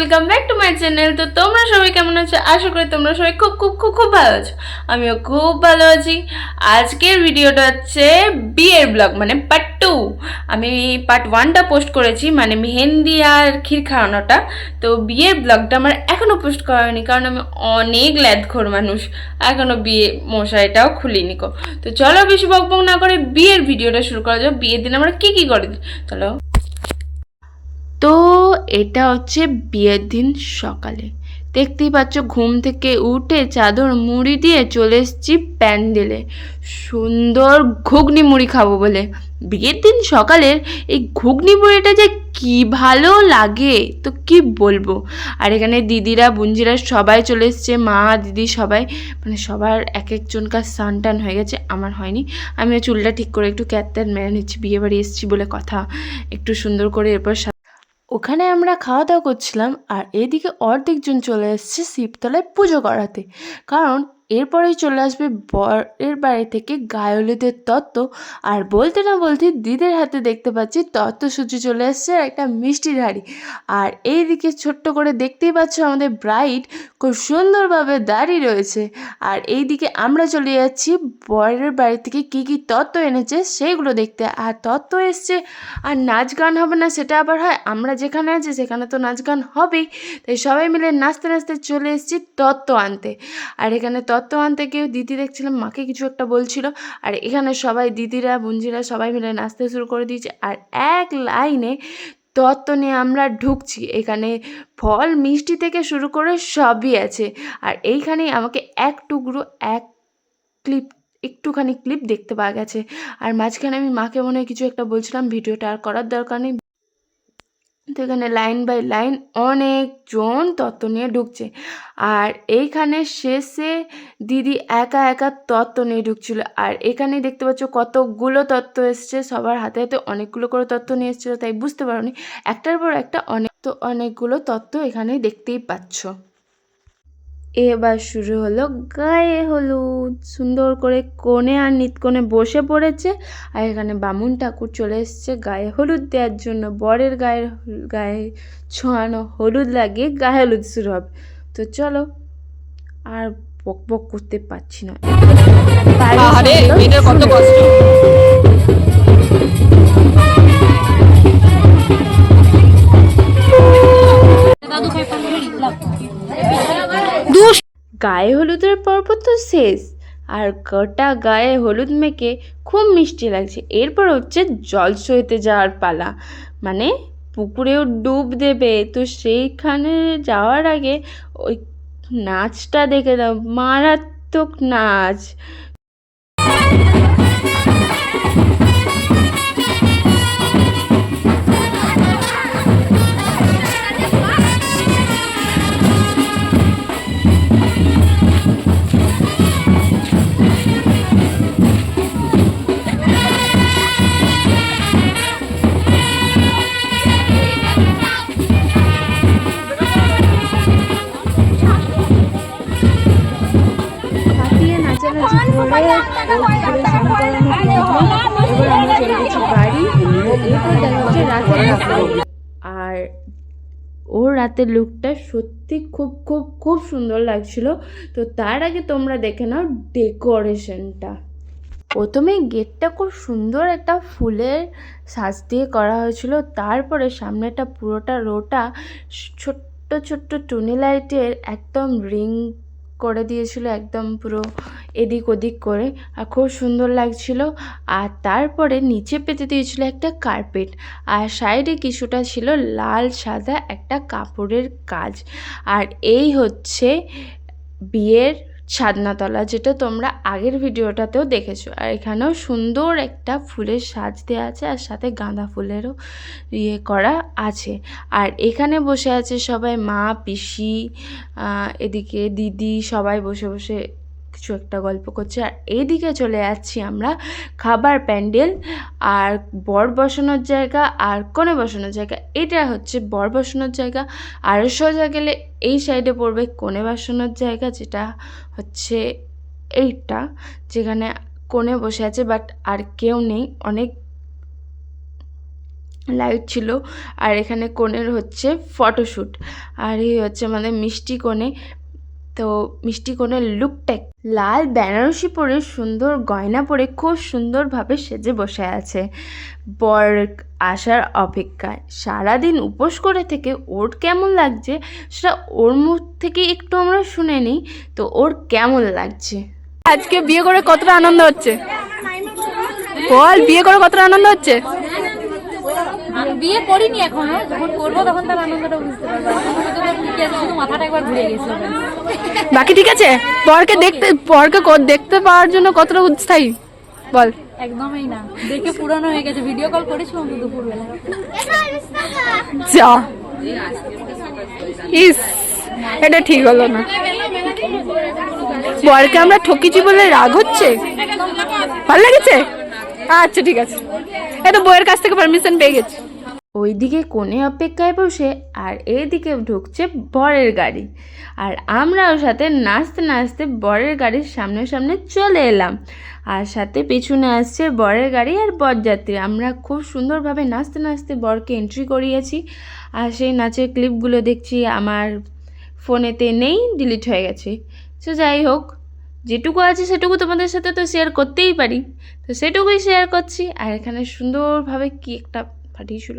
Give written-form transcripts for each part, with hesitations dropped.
Welcome back to my channel. তো তোমরা সবাই কেমন আছো? আশা করি তোমরা সবাই খুব খুব খুব খুব ভালো আছো। আমিও খুব ভালো আছি। আজকের ভিডিওটা হচ্ছে বিয়ের ব্লগ, মানে পার্ট 2। আমি পার্ট 1টা পোস্ট করেছি, মানে মেহেন্দি আর ক্ষীর খাওয়ানোটা। তো বিয়ের ব্লগটা আমার এখনও পোস্ট করা হয়নি, কারণ আমি অনেক ল্যাদখোর মানুষ, এখনও বিয়ে মশাইটাও খুলিনি কো। তো চলো বেশি বকবক না করে বিয়ের ভিডিওটা শুরু করা যাক। বিয়ের দিন আমরা কী কী করে, চলো। তো এটা হচ্ছে বিয়ের দিন সকালে, দেখতেই পাচ্ছ ঘুম থেকে উঠে চাদর মুড়ি দিয়ে চলে এসেছি প্যান্ডেলে, সুন্দর ঘুগনি মুড়ি খাবো বলে। বিয়ের দিন সকালের এই ঘুগনি মুড়িটা যে কি ভালো লাগে তো কি বলবো। আর এখানে দিদিরা বুঞ্জিরা সবাই চলে এসছে, মা দিদি সবাই, মানে সবার এক একজনকার স্নান টান হয়ে গেছে, আমার হয়নি। আমিও চুলটা ঠিক করে একটু ক্যাত্তার মেরে নিচ্ছি, বিয়ে বাড়ি এসেছি বলে কথা, একটু সুন্দর করে। এরপর ওখানে আমরা খাওয়া দাওয়া করছিলাম, আর এদিকে অর্ধেকজন চলে এসছে শিবতলায় পুজো করাতে, কারণ এরপরেই চলে আসবে বরের বাড়ি থেকে গায়ে হলুদের তত্ত্ব। আর বলতে না বলতে দিদির হাতে দেখতে পাচ্ছি তত্ত্বসূচি চলে এসছে, আর একটা মিষ্টির হাঁড়ি। আর এইদিকে ছোট্ট করে দেখতেই পাচ্ছ আমাদের ব্রাইড খুব সুন্দরভাবে দাঁড়িয়ে রয়েছে। আর এইদিকে আমরা চলে যাচ্ছি বরের বাড়ি থেকে কী কী তত্ত্ব এনেছে সেইগুলো দেখতে। আর তত্ত্ব এসছে আর নাচ গান হবে না সেটা আবার হয়? আমরা যেখানে আছি সেখানে তো নাচ গান হবেই, তাই সবাই মিলে নাচতে নাচতে চলে এসেছি তত্ত্ব আনতে। আর এখানে তত্ত্ব আনতে গিয়েও দিদি দেখছিলাম মাকে কিছু একটা বলছিল, আর এখানে সবাই দিদিরা বুঞ্জিরা সবাই মিলে নাচতে শুরু করে দিয়েছে। আর এক লাইনে তত্ত্ব নিয়ে আমরা ঢুকছি। এখানে ফল মিষ্টি থেকে শুরু করে সবই আছে। আর এইখানেই আমাকে এক টুকরো এক ক্লিপ একটুখানি ক্লিপ দেখতে পাওয়া গেছে। আর মাঝখানে আমি মাকে মনে হয় কিছু একটা বলছিলাম, ভিডিওটা আর করার দরকার নেই। তো এখানে লাইন বাই লাইন অনেকজন তত্ত্ব নিয়ে ঢুকছে, আর এইখানে শেষে দিদি একা একা তত্ত্ব নিয়ে ঢুকছিল। আর এখানে দেখতে পাচ্ছ কতগুলো তত্ত্ব এসছে, সবার হাতে হাতে অনেকগুলো করে তত্ত্ব নিয়ে এসেছিলো, তাই বুঝতে পারোনি, একটার পর একটা অনেকগুলো তত্ত্ব এখানে দেখতেই পাচ্ছ। এবার শুরু হলো গায়ে হলুদ, সুন্দর করে কনে আর নিতকনে বসে পড়েছে। আর এখানে বামুন ঠাকুর চলে এসছে গায়ে হলুদ দেওয়ার জন্য। বরের গায়ে ছোঁয়ানো হলুদ লাগিয়ে গায়ে হলুদ শুরু হবে। তো চলো, আর বক বক করতে পারছি না, কত কষ্ট। গায়ে হলুদের পর্ব তো শেষ, আর গোটা গায়ে হলুদ মেখে খুব মিষ্টি লাগছে। এরপর হচ্ছে জল সইতে যাওয়ার পালা, মানে পুকুরেও ডুব দেবে। তো সেইখানে যাওয়ার আগে ওই নাচটা দেখে দাও, মারাত্মক নাচ। আর ওর রাতের লুকটা সত্যি খুব খুব খুব সুন্দর লাগছিল। তো তার আগে তোমরা দেখে নাও ডেকোরেশনটা। প্রথমে গেটটা খুব সুন্দর একটা ফুলের সাজ দিয়ে করা হয়েছিল, তারপরে সামনেটা পুরোটা রোটা ছোট্ট ছোট্ট টুনি লাইটের একদম রিং করে দিয়েছিল, একদম পুরো এদিক ওদিক করে, আর খুব সুন্দর লাগছিল। আর তারপরে নিচে পেতে দিয়েছিল একটা কার্পেট, আর সাইডে কিছুটা ছিল লাল সাদা একটা কাপড়ের কাজ। আর এই হচ্ছে বিয়ের ছাদনাতলা, যেটা তোমরা আগের ভিডিওটাতেও দেখেছো। আর এখানেও সুন্দর একটা ফুলের সাজ দেওয়া আছে, আর সাথে গাঁদা ফুলেরও করা আছে। আর এখানে বসে আছে সবাই, মা পিসি এদিকে দিদি, সবাই বসে বসে কিছু একটা গল্প করছে। আর এইদিকে চলে যাচ্ছি আমরা খাবার প্যান্ডেল, আর বর বসানোর জায়গা আর কনে বসানোর জায়গা। এটা হচ্ছে বর বসানোর জায়গা, আর সোজা গেলে এই সাইডে পড়বে কনে বসানোর জায়গা, যেটা হচ্ছে এইটা, যেখানে কনে বসে আছে বাট আর কেউ নেই। অনেক লাইট ছিল। আর এখানে কনের হচ্ছে ফটোশ্যুট, আর এই হচ্ছে আমাদের মিষ্টি কোণে। তো মিষ্টি কোণের লুকটা লাল বেনারসি পরে সুন্দর গয়না পরে খুব সুন্দরভাবে সেজে বসে আছে বর আসার অপেক্ষায়। সারাদিন উপোস করে থেকে ওর কেমন লাগছে সেটা ওর মুখ থেকে একটু আমরা শুনে নিই, তো ওর কেমন লাগছে। আজকে বিয়ে করে কতটা আনন্দ হচ্ছে বল, বিয়ে করে কতটা আনন্দ হচ্ছে? বিয়ে করিনি এখনো, যখন করবো তখন তার আনন্দটা বুঝতে পারবো। শুধু মাথাটা একবার ঘুরে গেছে। বাকি ঠিক আছে। বরকে দেখতে পাওয়ার জন্য কতটা উৎসাহী বল? একদমই না, দেখে পুরানো হয়ে গেছে। ভিডিও কল করেছিলাম দুপুরবেলা। যা ইস, এটা ঠিক হলো না। বরকে আমরা ঠকিছি বলে রাগ হচ্ছে? ভালো লেগেছে? আচ্ছা ঠিক আছে, এই তো বইয়ের কাছ থেকে পারমিশন পেয়ে গেছি। ওইদিকে কোণে অপেক্ষায় বসে আর এইদিকে ঢুকছে বরের গাড়ি, আর আমরাও সাথে নাচতে নাচতে বরের গাড়ির সামনে সামনে চলে এলাম। আর সাথে পেছনে আসছে বরের গাড়ি আর বরযাত্রী। আমরা খুব সুন্দরভাবে নাচতে নাচতে বরকে এন্ট্রি করিয়েছি। আর সেই নাচের ক্লিপগুলো দেখছি আমার ফোনেতে নেই, ডিলিট হয়ে গেছে। তো যাই হোক, যেটুকু আছে সেটুকু তোমাদের সাথে তো শেয়ার করতেই পারি, তো সেটুকুই শেয়ার করছি। আর এখানে সুন্দরভাবে কি একটা ফাটিয়েছিল,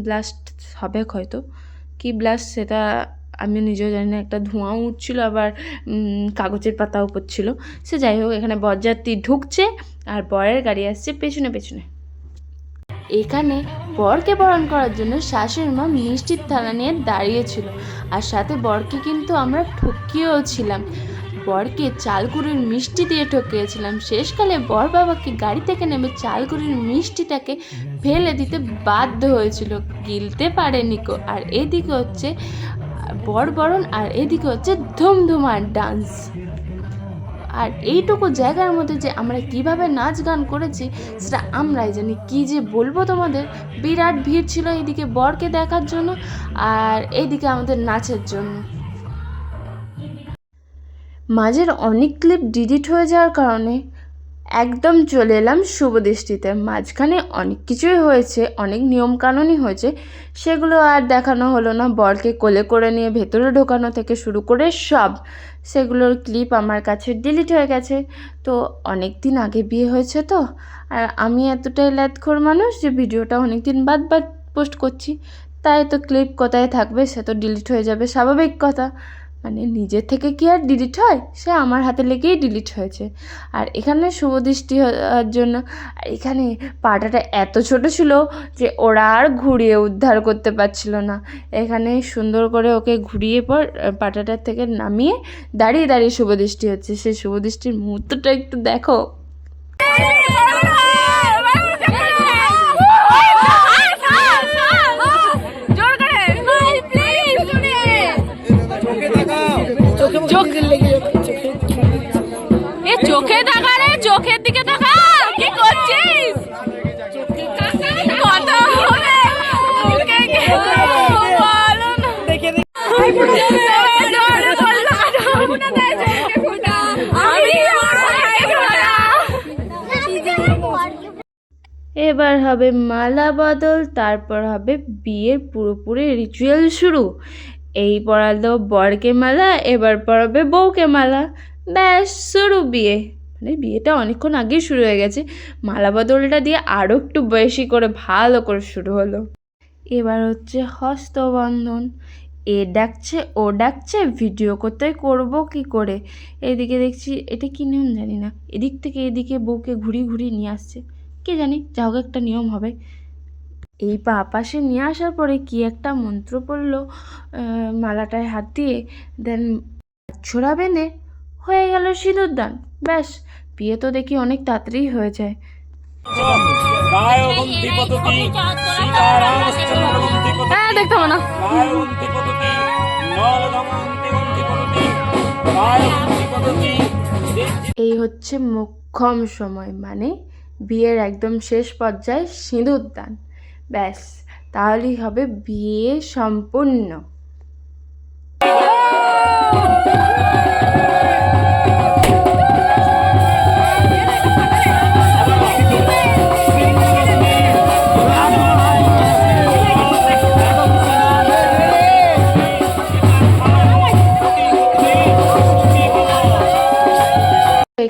ব্লাস্ট হবে হয়তো, কি ব্লাস্ট সেটা আমি নিজেও জানি না। একটা ধোঁয়াও উঠছিল, আবার কাগজের পাতাও পড়ছিল। সে যাই হোক, এখানে বরযাত্রী ঢুকছে আর বরের গাড়ি আসছে পেছনে পেছনে। এখানে বরকে বরণ করার জন্য শাশুড়ি মা মিষ্টির থালা নিয়ে দাঁড়িয়েছিল, আর সাথে বরকে কিন্তু আমরা ঠকিয়েও ছিলাম। বরকে চালকুড়ির মিষ্টি দিয়ে ঠকিয়েছিলাম। শেষকালে বর বাবাকে গাড়ি থেকে নেমে চালকুড়ির মিষ্টিটাকে ফেলে দিতে বাধ্য হয়েছিল, গিলতে পারেনি কো। আর এদিকে হচ্ছে বর বরণ, আর এদিকে হচ্ছে ধুমধুমার ডান্স। আর এইটুকু জায়গার মধ্যে যে আমরা কিভাবে নাচ গান করেছি সেটা আমরাই জানি। কি যে বলবো তোমাদের, বিরাট ভিড় ছিল এইদিকে বরকে দেখার জন্য আর এইদিকে আমাদের নাচের জন্য। মাঝের অনেক ক্লিপ ডিলিট হয়ে যাওয়ার কারণে একদম চলে এলাম শুভদৃষ্টিতে। মাঝখানে অনেক কিছুই হয়েছে, অনেক নিয়মকানুনই হয়েছে, সেগুলো আর দেখানো হলো না। বরকে কোলে করে নিয়ে ভেতরে ঢোকানো থেকে শুরু করে সব সেগুলোর ক্লিপ আমার কাছে ডিলিট হয়ে গেছে। তো অনেক দিন আগে বিয়ে হয়েছে তো, আর আমি এতটাই ল্যাদখোর মানুষ যে ভিডিওটা অনেক দিন বাদ পোস্ট করছি, তাই তো ক্লিপ কোথায় থাকবে, সে তো ডিলিট হয়ে যাবে, স্বাভাবিক কথা। মানে নিজের থেকে কি আর ডিলিট হয়, সে আমার হাতে লেগেই ডিলিট হয়েছে। আর এখানে শুভদৃষ্টি হওয়ার জন্য এখানে পাটাটা এত ছোট ছিল যে ওরা আর ঘুরিয়ে উদ্ধার করতে পারছিল না। এখানে সুন্দর করে ওকে ঘুরিয়ে পর পাটাটার থেকে নামিয়ে দাঁড়িয়ে দাঁড়িয়ে শুভদৃষ্টি হচ্ছে। সেই শুভদৃষ্টির মুহূর্তটা একটু দেখো। চোখে দেখা রে, চোখের দিকে দেখা, কি করছিস? কত এবার হবে মালা বদল, তারপর হবে বিয়ের পুরোপুরি রিচুয়াল শুরু। এই পরালো বরকে মালা, এবার পরাবে বউকে মালা, ব্যাস শুরু বিয়ে। মানে বিয়েটা অনেকক্ষণ আগেই শুরু হয়ে গেছে, মালা বদলটা দিয়ে আরও একটু বেশি করে ভালো করে শুরু হলো। এবার হচ্ছে হস্তবন্ধন। এ ডাকছে ও ডাকছে, ভিডিও করতে করব কি করে। এদিকে দেখছি এটা কি নিয়ম জানি না, এদিক থেকে এদিকে বউকে ঘুরিয়ে ঘুরিয়ে নিয়ে আসছে, কে জানি, যা হোক একটা নিয়ম হবে। এই পা পাশে নিয়ে আসার পরে কি একটা মন্ত্র পড়লো মালাটায় হাত দিয়ে, দেন ছোড়া বেঁধে হয়ে গেল সিঁদুর দান। ব্যাস, বিয়ে তো দেখি অনেক তাড়াতাড়ি হয়ে যায়। হ্যাঁ, দেখতে হবে না। এই হচ্ছে মোক্ষম সময়, মানে বিয়ের একদম শেষ পর্যায়ে সিঁদুর দান। ব্যাস, তাহলেই হবে বিয়ে সম্পূর্ণ।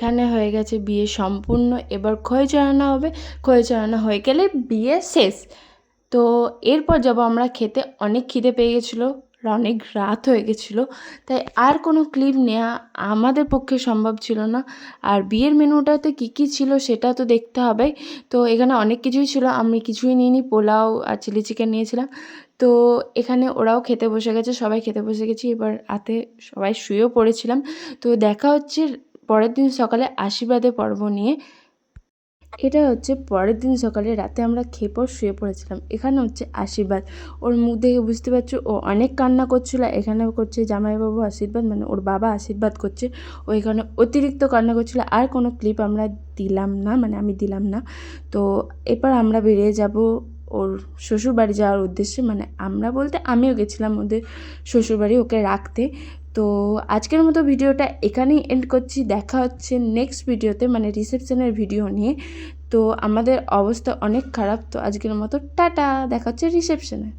এখানে হয়ে গেছে বিয়ে সম্পূর্ণ, এবার খই চড়ানো হবে। খই চড়ানো হয়ে গেলে বিয়ে শেষ। তো এরপর যাব আমরা খেতে। অনেক খিদে পেয়ে গেছিলো, অনেক রাত হয়ে গেছিলো, তাই আর কোনো ক্লিপ নেওয়া আমাদের পক্ষে সম্ভব ছিল না। আর বিয়ের মেনুটাতে কী কী ছিল সেটা তো দেখতে হবে। তো এখানে অনেক কিছুই ছিল, আমি কিছুই নিইনি, পোলাও আর চিলি চিকেন নিয়েছিলাম। তো এখানে ওরাও খেতে বসে গেছে, সবাই খেতে বসে গেছি। এবার রাতে সবাই শুয়েও পড়েছিলাম। তো দেখা হচ্ছে পরের দিন সকালে আশীর্বাদের পর্ব নিয়ে। এটা হচ্ছে পরের দিন সকালে, রাতে আমরা খেয়ে পর শুয়ে পড়েছিলাম। এখানে হচ্ছে আশীর্বাদ। ওর মুখ দেখে বুঝতে পারছো ও অনেক কান্না করছিল। এখানে করছে জামাইবাবু আশীর্বাদ, মানে ওর বাবা আশীর্বাদ করছে। ও এখানে অতিরিক্ত কান্না করছিল। আর কোনো ক্লিপ আমরা দিলাম না, মানে আমি দিলাম না। তো এরপর আমরা বেরিয়ে যাব ওর শ্বশুরবাড়ি যাওয়ার উদ্দেশ্যে। মানে আমরা বলতে আমিও গেছিলাম ওদের শ্বশুরবাড়ি ওকে রাখতে। তো আজকের মতো ভিডিওটা এখানেই এন্ড করছি। দেখা হচ্ছে নেক্সট ভিডিওতে, মানে রিসেপশনের ভিডিও নিয়ে। তো আমাদের অবস্থা অনেক খারাপ। তো আজকের মতো টাটা, দেখা হচ্ছে রিসেপশনে।